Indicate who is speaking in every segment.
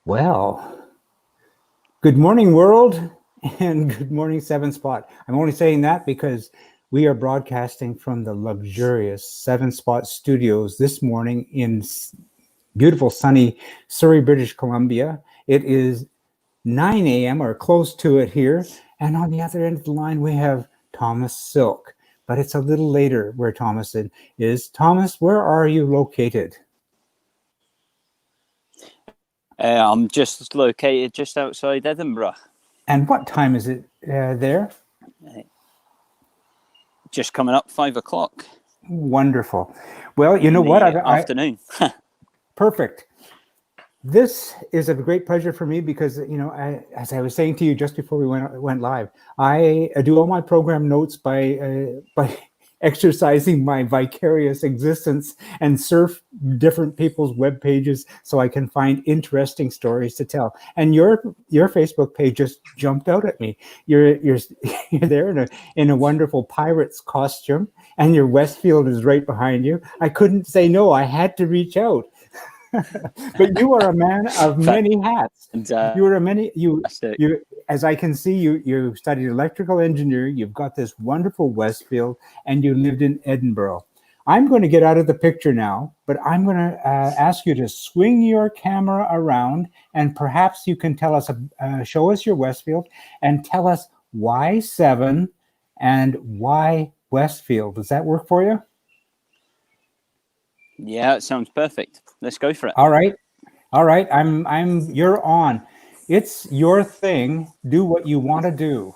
Speaker 1: Well, good morning, world, and good morning, Seven Spot. I'm only saying that because we are broadcasting from the luxurious Seven Spot Studios this morning in beautiful, sunny Surrey, British Columbia. It is 9 a.m. or close to it here, and on the other end of the line, we have Thomas Silk. But it's a little later where Thomas is. Thomas, where are you located?
Speaker 2: I'm just located just outside Edinburgh.
Speaker 1: And what time is it there?
Speaker 2: Just coming up 5 o'clock.
Speaker 1: Wonderful. Well, you know what?
Speaker 2: Afternoon.
Speaker 1: Perfect. This is a great pleasure for me because, as I was saying to you just before we went live, I do all my program notes by exercising my vicarious existence and surf different people's web pages so I can find interesting stories to tell. And your Facebook page just jumped out at me. You're there in a wonderful pirate's costume, and your Westfield is right behind you. I couldn't say no. I had to reach out. But you are a man of many hats. You are you as I can see, you studied electrical engineering. You've got this wonderful Westfield, and you lived in Edinburgh. I'm going to get out of the picture now, but I'm going to ask you to swing your camera around, and perhaps you can tell us, show us your Westfield, and tell us why 7 and why Westfield. Does that work for you?
Speaker 2: Yeah, it sounds perfect. Let's go for it.
Speaker 1: All right. You're on. It's your thing. Do what you want to do.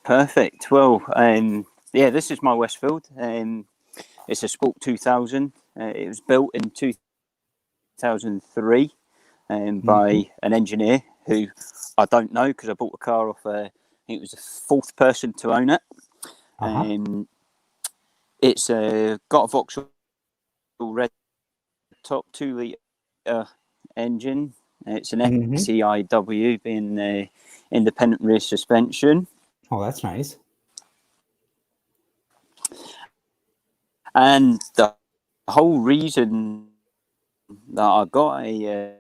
Speaker 2: Perfect. Well, this is my Westfield. It's a Spoke 2000. It was built in 2003 by an engineer who I don't know because I bought the car off. I think it was the fourth person to own it. It's got a Vauxhall red top 2-litre engine. It's an XEIW, being independent rear suspension.
Speaker 1: Oh, that's nice.
Speaker 2: And the whole reason that I got a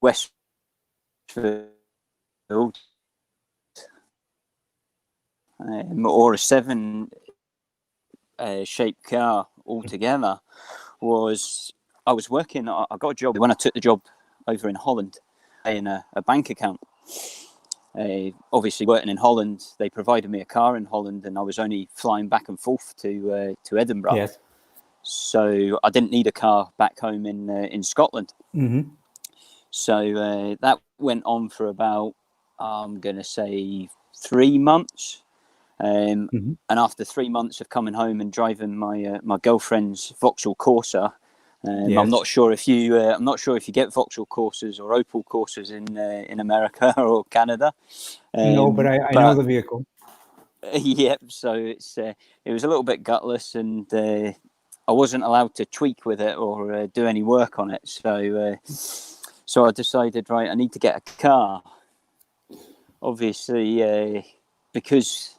Speaker 2: Westfield or a 7 shaped car altogether was I was working. I got a job when I took the job over in Holland in a bank account. Obviously, working in Holland, they provided me a car in Holland, and I was only flying back and forth to Edinburgh.
Speaker 1: Yes.
Speaker 2: So I didn't need a car back home in Scotland. So that went on for about, I'm going to say, 3 months. And after 3 months of coming home and driving my girlfriend's Vauxhall Corsa, yes. I'm not sure if you get Vauxhall Corsas or Opel Corsas in America or Canada.
Speaker 1: No, but I know the vehicle.
Speaker 2: Yep. So it was a little bit gutless, and I wasn't allowed to tweak with it or do any work on it. So I decided, right, I need to get a car. Obviously, because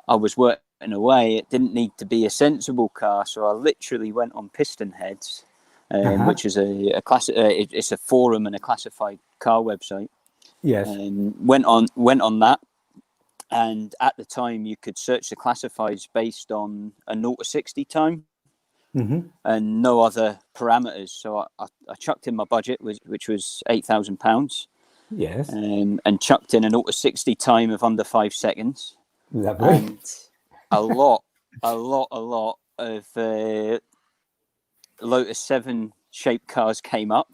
Speaker 2: I was working away, it didn't need to be a sensible car, so I literally went on Piston Heads, which is it's a forum and a classified car website.
Speaker 1: Yes.
Speaker 2: Went on that, and at the time you could search the classifieds based on a 0 to 60 time, and no other parameters. So I chucked in my budget, which was £8,000.
Speaker 1: Yes.
Speaker 2: And chucked in a 0 to 60 time of under 5 seconds.
Speaker 1: Lovely.
Speaker 2: And a lot of Lotus 7 shaped cars came up.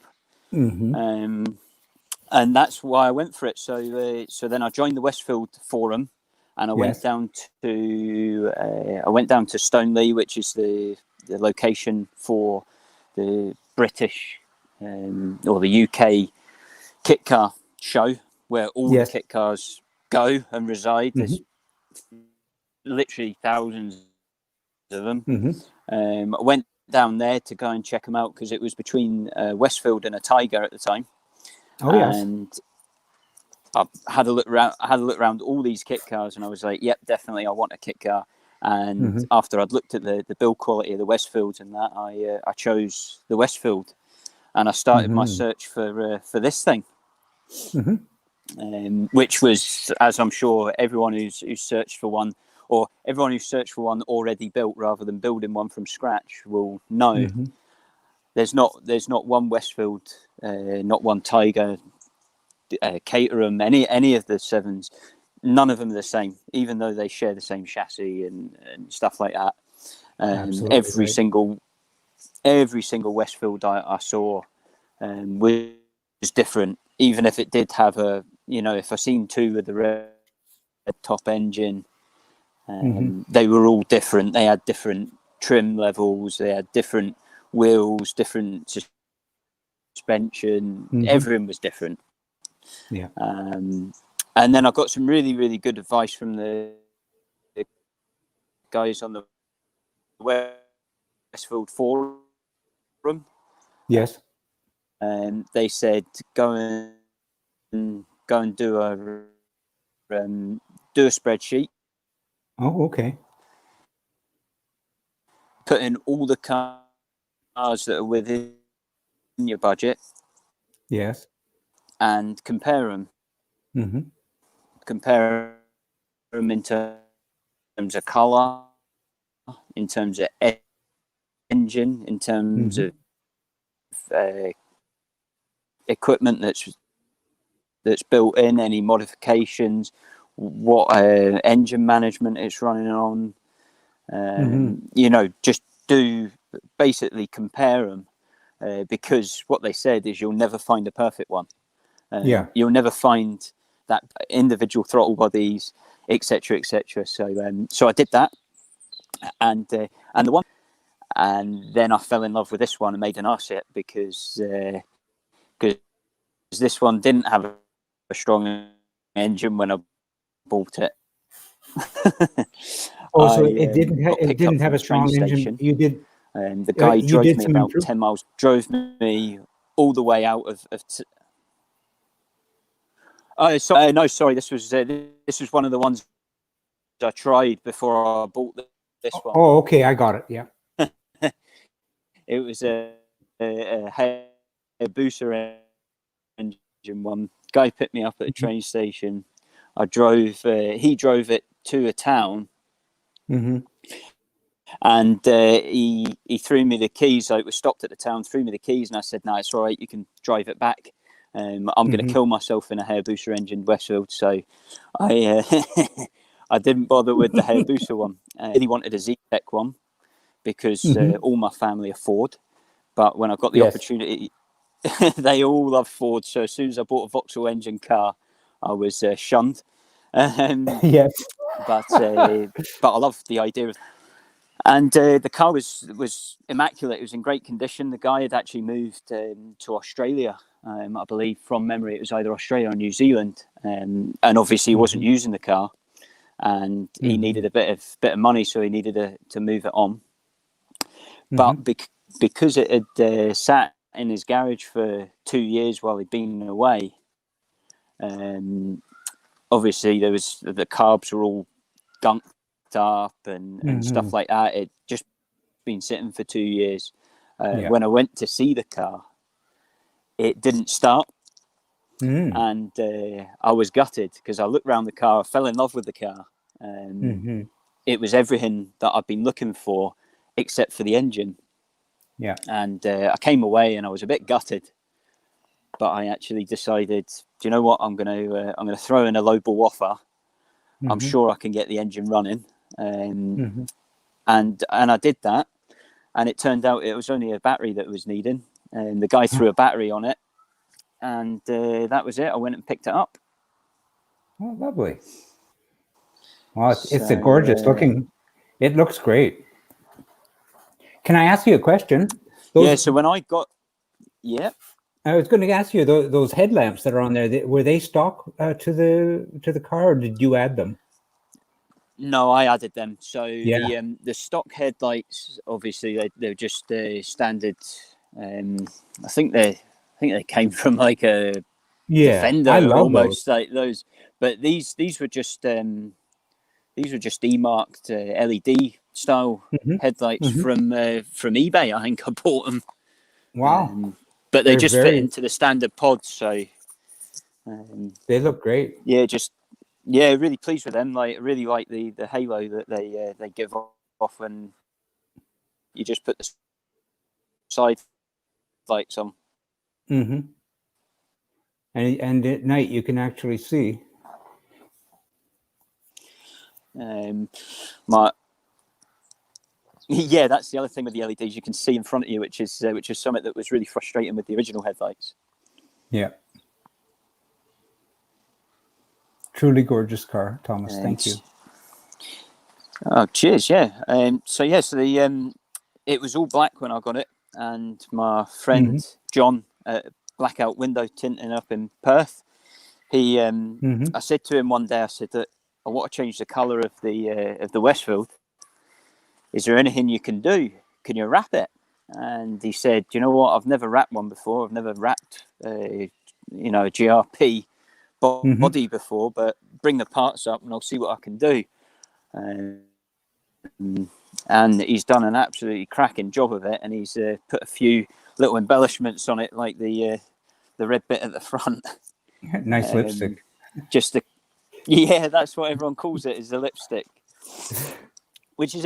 Speaker 2: And that's why I went for it. So then I joined the Westfield forum, and I went down to Stoneleigh, which is the location for the British or the UK kit car show, where all the kit cars go and reside. There's literally thousands of them. I went down there to go and check them out because it was between Westfield and a Tiger at the time. And I had a look around all these kit cars, and I was like, yep, definitely I want a kit car. And after I'd looked at the build quality of the Westfields and that, I chose the Westfield, and I started my search for this thing, which was, as I'm sure everyone who's searched for one, or everyone who's searched for one already built rather than building one from scratch, will know. There's not one Westfield, not one Tiger, Caterham, any of the sevens. None of them are the same, even though they share the same chassis and stuff like that. Every single Westfield I saw was different, even if it did have a, if I seen two with the red top engine, they were all different. They had different trim levels, they had different wheels, different suspension. Everything was different.
Speaker 1: Yeah.
Speaker 2: And then I got some really, really good advice from the guys on the Westfield forum.
Speaker 1: Yes.
Speaker 2: And they said go and do a spreadsheet.
Speaker 1: Oh, okay.
Speaker 2: Put in all the cars that are within your budget.
Speaker 1: Yes.
Speaker 2: And compare them. Compare them in terms of colour, in terms of engine, in terms of equipment that's built in, any modifications, what engine management it's running on. Just basically compare them, because what they said is you'll never find a perfect one. You'll never find that individual throttle bodies, etc., etc. So I did that, and then I fell in love with this one and made an arse it, because this one didn't have a strong engine when I bought it.
Speaker 1: So it didn't have a strong engine. You did.
Speaker 2: And the guy drove me about 10 miles, drove me all the way out of no, sorry. This was one of the ones I tried before I bought this one.
Speaker 1: Oh, okay, I got it. Yeah.
Speaker 2: It was a Hayabusa engine one. Guy picked me up at a train station. I drove. He drove it to a town, and he threw me the keys. I was stopped at the town, threw me the keys, and I said, "No, it's all right. You can drive it back." I'm going to kill myself in a Hayabusa engine Westfield, so I I didn't bother with the Hayabusa one. He wanted a Z-Tech one because all my family are Ford, but when I got the opportunity, they all love Ford. So as soon as I bought a Vauxhall engine car, I was shunned.
Speaker 1: Yes,
Speaker 2: but I love the idea of. And the car was immaculate. It was in great condition. The guy had actually moved to Australia, I believe, from memory. It was either Australia or New Zealand, and obviously he wasn't using the car, and he needed a bit of money, so he needed to move it on. But because it had sat in his garage for 2 years while he'd been away, obviously the carbs were all gunked up and stuff like that. It just been sitting for 2 years. When I went to see the car, it didn't start, and I was gutted because I looked around the car, I fell in love with the car. It was everything that I've been looking for except for the engine. And I came away and I was a bit gutted, but I actually decided, do you know what, I'm gonna throw in a lowball offer. I'm sure I can get the engine running. And I did that, and it turned out it was only a battery that was needing, and the guy threw a battery on it, and that was it. I went and picked it up.
Speaker 1: Oh, lovely. Well, it's a gorgeous looking. It looks great. Can I ask you a question?
Speaker 2: So when I got,
Speaker 1: I was going to ask you those headlamps that are on there. Were they stock to the car, or did you add them?
Speaker 2: No, I added them. So the stock headlights, obviously, they're just standard. I think they came from like a Defender,
Speaker 1: I love
Speaker 2: almost
Speaker 1: those.
Speaker 2: like those. But these were just these were just E-marked LED style headlights from eBay. I think I bought them.
Speaker 1: Wow.
Speaker 2: But they just fit into the standard pods, so
Speaker 1: they look great.
Speaker 2: Yeah, really pleased with them. Like, really like the halo that they give off when you just put the side lights on.
Speaker 1: And at night you can actually see.
Speaker 2: Yeah, that's the other thing with the LEDs. You can see in front of you, which is something that was really frustrating with the original headlights.
Speaker 1: Yeah. Truly gorgeous car, Thomas. Thank you.
Speaker 2: Oh, cheers! Yeah. So the it was all black when I got it, and my friend John, blackout window tinting up in Perth. He, I said to him one day, I said that I want to change the colour of the Westfield. Is there anything you can do? Can you wrap it? And he said, you know what? I've never wrapped one before. I've never wrapped, a GRP body before, but bring the parts up and I'll see what I can do. And he's done an absolutely cracking job of it, and he's put a few little embellishments on it, like the red bit at the front.
Speaker 1: Nice lipstick.
Speaker 2: Yeah, that's what everyone calls it, is the lipstick. Which is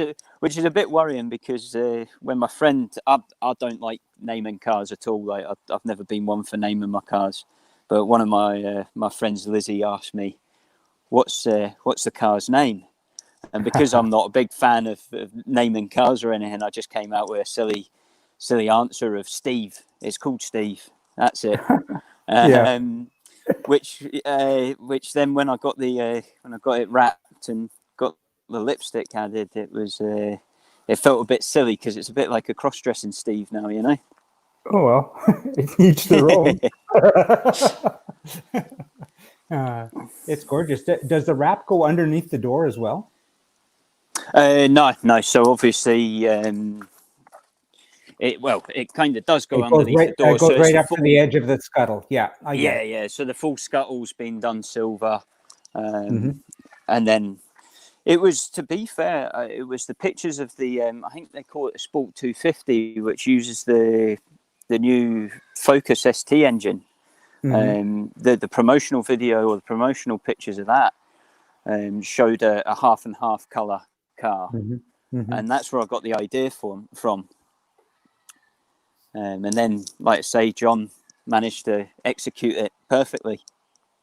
Speaker 2: a bit worrying, because when my friend, I don't like naming cars at all. Like, I've never been one for naming my cars. But one of my friends, Lizzie, asked me, "What's the car's name?" And because I'm not a big fan of naming cars or anything, I just came out with a silly answer of Steve. It's called Steve. That's it. Which then when I got it wrapped and got the lipstick added, it felt a bit silly, because it's a bit like a cross-dressing Steve now, you know.
Speaker 1: Oh well, each their own. It's gorgeous. Does the wrap go underneath the door as well?
Speaker 2: No. So obviously, it kind of does go underneath the door.
Speaker 1: It goes right up to the edge of the scuttle. Yeah, I get it.
Speaker 2: Yeah. So the full scuttle's been done silver, and then it was, to be fair, it was the pictures of the I think they call it a Sport 250, which uses the new Focus ST engine. The promotional video, or the promotional pictures of that, showed a half and half color car, and that's where I got the idea from. And then, like I say, John managed to execute it perfectly.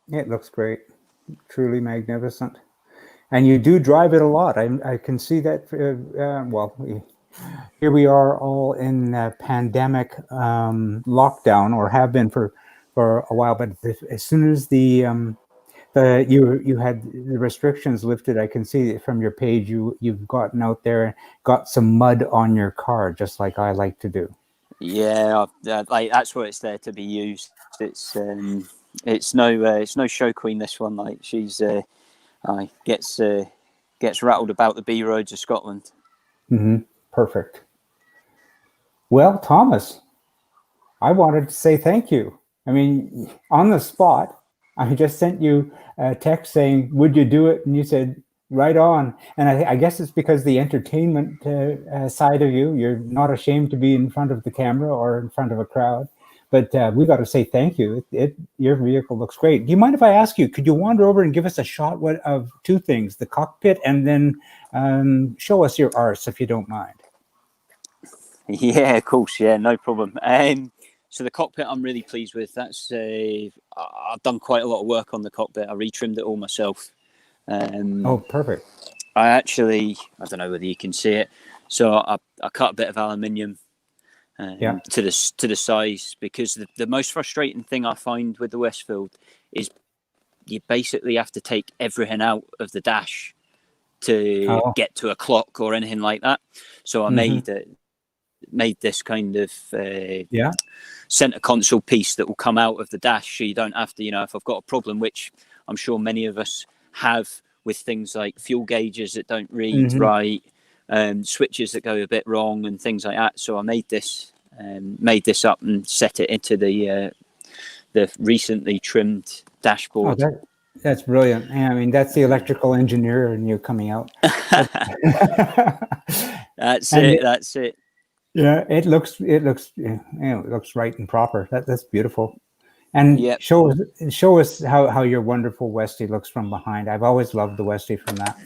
Speaker 1: It looks great, truly magnificent. And you do drive it a lot. I can see that. Here we are all in pandemic lockdown, or have been for a while. But as soon as you had the restrictions lifted, I can see from your page you've gotten out there and got some mud on your car, just like I like to do.
Speaker 2: Yeah, like, that's what it's there to be used. It's no show queen, this one. Like, she's gets rattled about the B roads of Scotland.
Speaker 1: Perfect. Well, Thomas, I wanted to say thank you. I mean, on the spot, I just sent you a text saying, "Would you do it?" And you said, "Right on." And I guess it's because the entertainment side of you're not ashamed to be in front of the camera or in front of a crowd. But we got to say thank you. Your vehicle looks great. Do you mind if I ask you, could you wander over and give us a shot of two things, the cockpit, and then show us your arse, if you don't mind?
Speaker 2: Yeah, of course. Yeah, no problem. So the cockpit, I'm really pleased with. That's I've done quite a lot of work on the cockpit. I retrimmed it all myself.
Speaker 1: Perfect.
Speaker 2: I don't know whether you can see it. So I cut a bit of aluminium to the size, because the most frustrating thing I find with the Westfield is you basically have to take everything out of the dash to get to a clock or anything like that. So I made this kind of center console piece that will come out of the dash, so you don't have to, if I've got a problem, which I'm sure many of us have, with things like fuel gauges that don't read right, switches that go a bit wrong and things like that. So I made this up and set it into the recently trimmed dashboard.
Speaker 1: That's brilliant. Yeah, I mean, that's the electrical engineer in you coming out.
Speaker 2: That's
Speaker 1: And
Speaker 2: it. That's it.
Speaker 1: yeah, it looks right and proper. That's beautiful. And
Speaker 2: Yep.
Speaker 1: show us how your wonderful Westie looks from behind. I've always loved the Westie from that.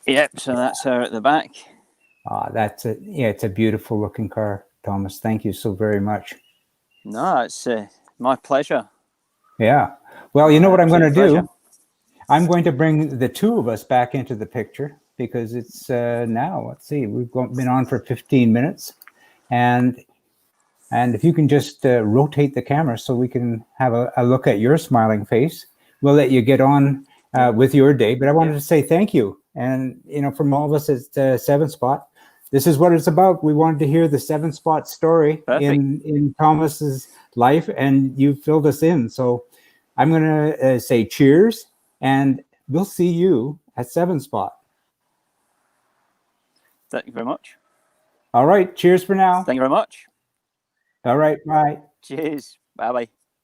Speaker 2: Yep. So that's her at the back.
Speaker 1: That's it. Yeah, it's a beautiful looking car, Thomas. Thank you so very much.
Speaker 2: No, it's my pleasure.
Speaker 1: Yeah. Well, you know what I'm going to
Speaker 2: Pleasure.
Speaker 1: do? I'm going to bring the two of us back into the picture because it's now, let's see, we've been on for 15 minutes. And if you can just rotate the camera so we can have a look at your smiling face, we'll let you get on with your day. But I wanted to say thank you. And, you know, from all of us at Seven Spot, this is what it's about. We wanted to hear the Seven Spot story in Thomas's life, and you filled us in. So I'm going to say cheers, and we'll see you at Seven Spot.
Speaker 2: Thank you very much.
Speaker 1: All right. Cheers for now.
Speaker 2: Thank you very much.
Speaker 1: All right. Bye.
Speaker 2: Cheers. Bye-bye.